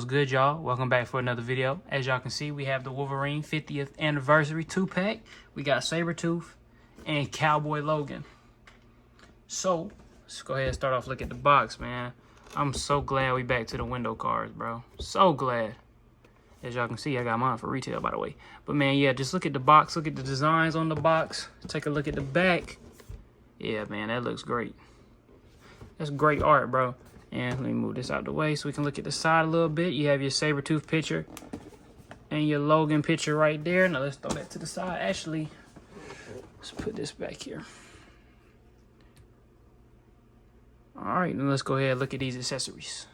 What's good, y'all? Welcome back for another video. As y'all can see, we have the Wolverine 50th anniversary 2-pack. We got Sabertooth and Cowboy Logan. So let's go ahead and start off looking at the box, man. I'm so glad we back to the window cards, bro. So glad. As y'all can see, I got mine for retail, by the way. But man, yeah, just look at the box, look at the designs on the box. Take a look at the back. Yeah, man, that looks great. That's great art, bro. And let me move this out the way so we can look at the side a little bit. You have your Sabertooth picture and your Logan picture right there. Now let's throw that to the side. Actually, let's put this back here. All right, then let's go ahead and look at these accessories.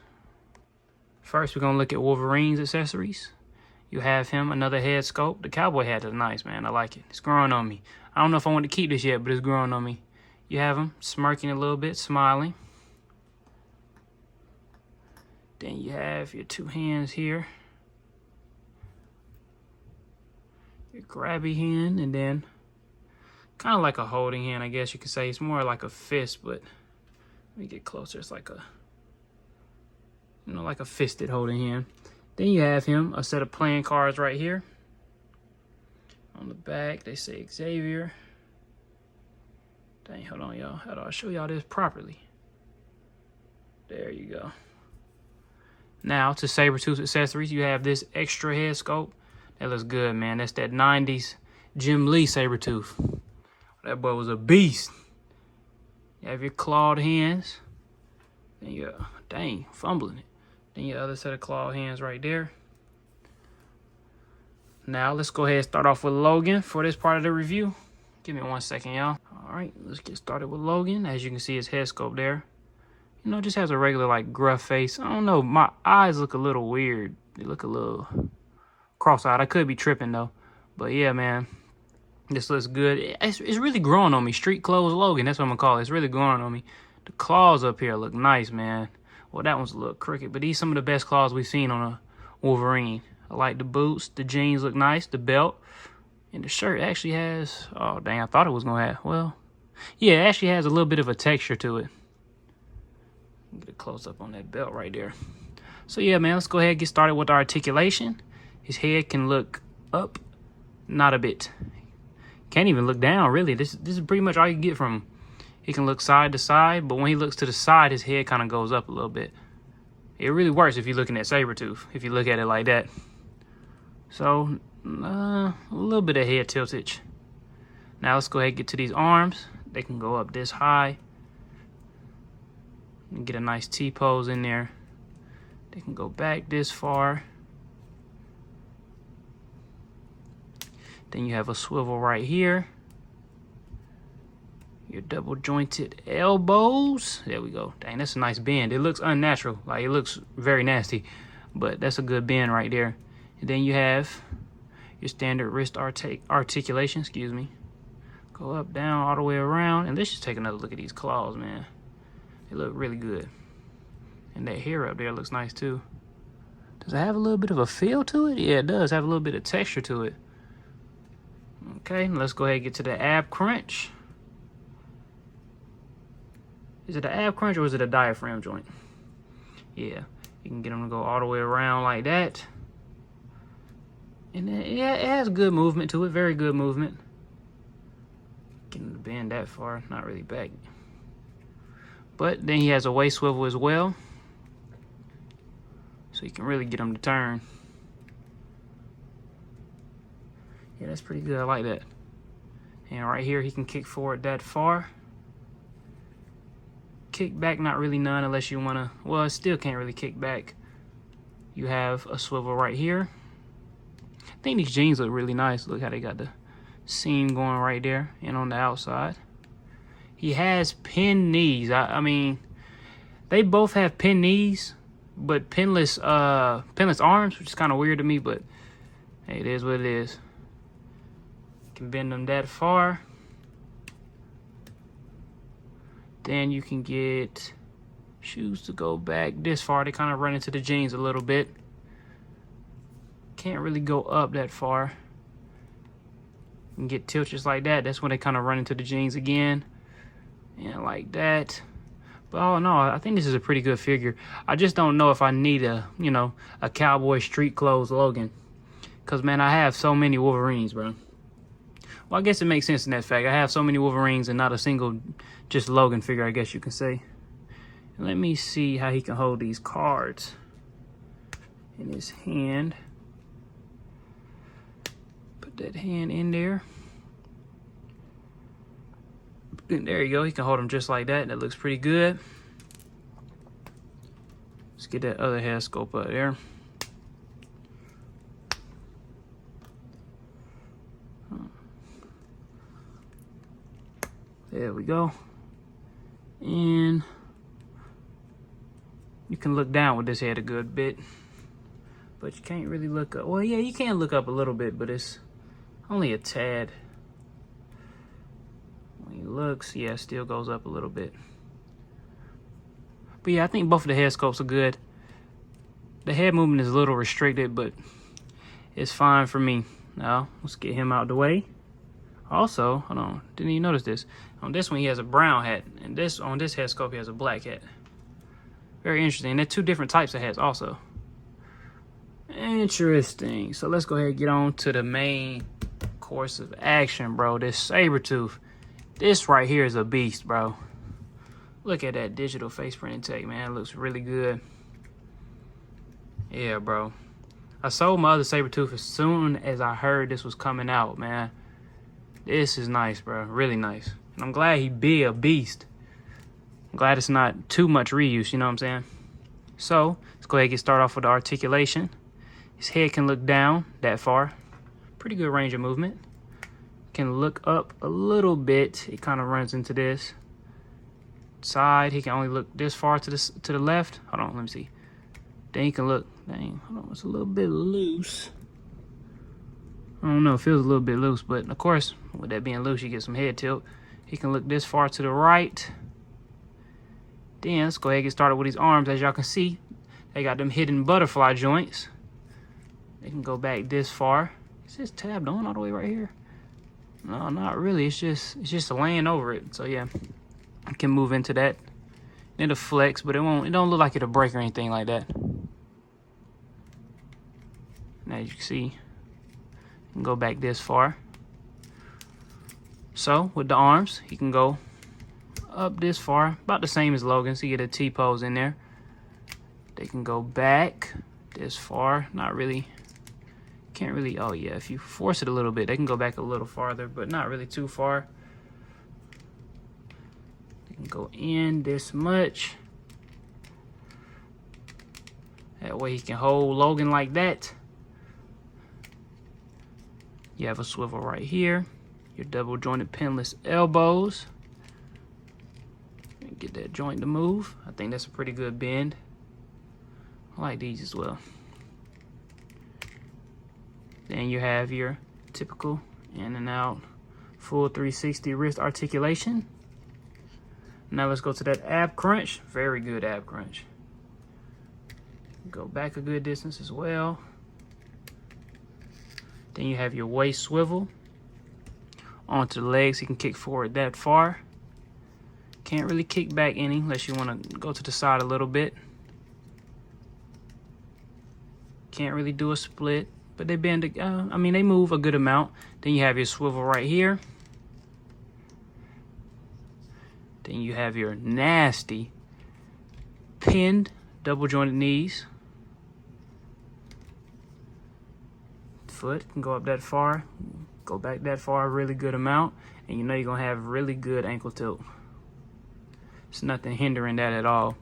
First, we're gonna look at Wolverine's accessories. You have him, another head sculpt. The cowboy hat is nice, man. I like it. It's growing on me. I don't know if I want to keep this yet, but it's growing on me. You have him smirking a little bit, smiling. Then you have your two hands here. Your grabby hand, and then kind of like a holding hand, I guess you could say. It's more like a fist, but let me get closer. It's like a, you know, like a fisted holding hand. Then you have him, a set of playing cards right here. On the back, they say Xavier. Dang, hold on, y'all. How do I show y'all this properly? There you go. Now, to Sabertooth accessories, you have this extra head sculpt. That looks good, man. That's that 90s Jim Lee Sabertooth. That boy was a beast. You have your clawed hands. Then you're, dang, fumbling it. Then your other set of clawed hands right there. Now, let's go ahead and start off with Logan for this part of the review. Give me 1 second, y'all. All right, let's get started with Logan. As you can see, his head sculpt there. You know, just has a regular, like, gruff face. I don't know. My eyes look a little weird. They look a little cross-eyed. I could be tripping, though. But, yeah, man. This looks good. It's really growing on me. Street clothes Logan. That's what I'm going to call it. It's really growing on me. The claws up here look nice, man. Well, that one's a little crooked. But these are some of the best claws we've seen on a Wolverine. I like the boots. The jeans look nice. The belt. And the shirt actually has... Oh, dang. I thought it was going to have... Well, yeah, it actually has a little bit of a texture to it. Get a close up on that belt right there. So yeah, man, let's go ahead and get started with our articulation. His head can look up, not a bit. Can't even look down, really. This is pretty much all you get from him. He can look side to side, but when he looks to the side, his head kind of goes up a little bit. It really works if you're looking at Sabertooth, if you look at it like that. So, a little bit of head tiltage. Now let's go ahead and get to these arms. They can go up this high. And get a nice T-pose in there. They can go back this far. Then you have a swivel right here. Your double jointed elbows. There we go. Dang, that's a nice bend. It looks unnatural. Like, it looks very nasty. But that's a good bend right there. And then you have your standard wrist articulation. Excuse me. Go up, down, all the way around. And let's just take another look at these claws, man. They look really good. And that hair up there looks nice too. Does it have a little bit of a feel to it? Yeah, it does have a little bit of texture to it. Okay, let's go ahead and get to the ab crunch. Is it an ab crunch or is it a diaphragm joint? Yeah, you can get them to go all the way around like that. And then, yeah, it has good movement to it, very good movement. Getting to bend that far, not really back. But then he has a waist swivel as well. So you can really get him to turn. Yeah, that's pretty good. I like that. And right here, he can kick forward that far. Kick back, not really none unless you want to... Well, it still can't really kick back. You have a swivel right here. I think these jeans look really nice. Look how they got the seam going right there and on the outside. He has pinned knees. I mean, they both have pinned knees, but pinless arms, which is kind of weird to me, but hey, it is what it is. You can bend them that far. Then you can get shoes to go back this far. They kind of run into the jeans a little bit. Can't really go up that far. You can get tilts just like that. That's when they kind of run into the jeans again. And like that. But oh no, I think this is a pretty good figure. I just don't know if I need a, you know, a Cowboy street clothes Logan. Because, man, I have so many Wolverines, bro. Well, I guess it makes sense in that fact. I have so many Wolverines and not a single just Logan figure, I guess you can say. And let me see how he can hold these cards in his hand. Put that hand in there. And there you go. He can hold them just like that. That looks pretty good. Let's get that other head scope up there. There we go. And you can look down with this head a good bit, but you can't really look up. Well, yeah, you can look up a little bit, but it's only a tad. When he looks, yeah, it still goes up a little bit. But yeah, I think both of the head sculpts are good. The head movement is a little restricted, but it's fine for me. Now, let's get him out the way. Also, hold on, didn't even notice this. On this one, he has a brown hat, and on this head sculpt, he has a black hat. Very interesting. And they're two different types of hats also. Interesting. So let's go ahead and get on to the main course of action, bro. This Sabertooth. This right here is a beast, bro. Look at that digital face printing tech, man. It looks really good. Yeah, bro. I sold my other Sabertooth as soon as I heard this was coming out, man. This is nice, bro. Really nice. And I'm glad he be a beast. I'm glad it's not too much reuse, you know what I'm saying? So, let's go ahead and get started off with the articulation. His head can look down that far. Pretty good range of movement. Can look up a little bit. It kind of runs into this side. He can only look this far to the left. Hold on, let me see. Then he can look, dang, hold on, it's a little bit loose. I don't know, it feels a little bit loose, but of course, with that being loose, you get some head tilt. He can look this far to the right. Then let's go ahead and get started with his arms. As y'all can see, they got them hidden butterfly joints. They can go back this far. Is this tabbed on all the way right here? No, not really. It's just laying over it. So yeah, I can move into that. It'll flex, but it don't look like it'll break or anything like that. Now as you can see, you can go back this far. So with the arms, he can go up this far, about the same as Logan, so you get a T-pose in there. They can go back this far, not really, can't really, oh yeah, if you force it a little bit, they can go back a little farther, but not really too far. They can go in this much. That way he can hold Logan like that. You have a swivel right here, your double jointed pinless elbows. Get that joint to move. I think that's a pretty good bend. I like these as well. Then you have your typical in and out full 360 wrist articulation. Now let's go to that ab crunch. Very good ab crunch. Go back a good distance as well. Then you have your waist swivel. Onto the legs, you can kick forward that far. Can't really kick back any unless you want to go to the side a little bit. Can't really do a split, but they bend, I mean, they move a good amount. Then you have your swivel right here. Then you have your nasty pinned double jointed knees. Foot can go up that far, go back that far, a really good amount, and you know you're gonna have really good ankle tilt. It's nothing hindering that at all.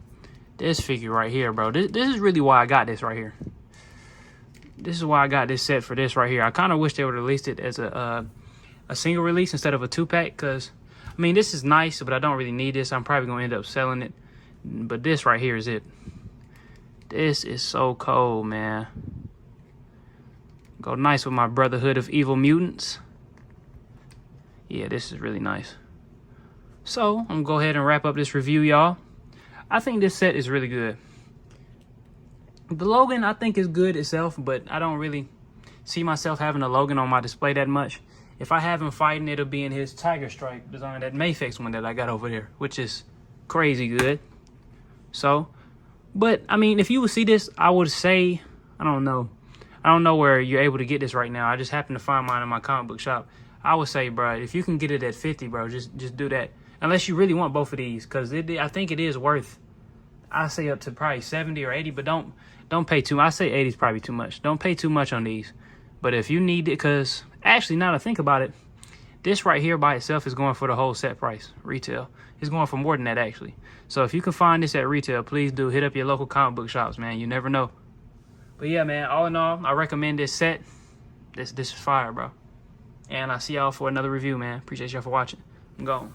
This figure right here, bro, this is really why I got this right here. This is why I got this set for this right here. I kind of wish they would have released it as a single release instead of a 2-pack, because I mean, this is nice, but I don't really need this. I'm probably gonna end up selling it, but this right here is it. This is so cold, man. Go nice with my Brotherhood of Evil Mutants. Yeah, this is really nice. So, I'm gonna go ahead and wrap up this review, y'all. I think this set is really good. The Logan, I think, is good itself, but I don't really see myself having a Logan on my display that much. If I have him fighting, it'll be in his Tiger Stripe design, that Mayfix one that I got over there, which is crazy good. So, but I mean, if you would see this, I would say, I don't know where you're able to get this right now. I just happened to find mine in my comic book shop. I would say, bro, if you can get it at 50, bro, just do that. Unless you really want both of these, because I think it is worth, I say up to probably 70 or 80, but don't pay too much. I say 80 is probably too much. Don't pay too much on these. But if you need it, because actually, now that I think about it, this right here by itself is going for the whole set price, retail. It's going for more than that, actually. So if you can find this at retail, please do hit up your local comic book shops, man. You never know. But yeah, man, all in all, I recommend this set. This is fire, bro. And I'll see y'all for another review, man. Appreciate y'all for watching. I'm gone.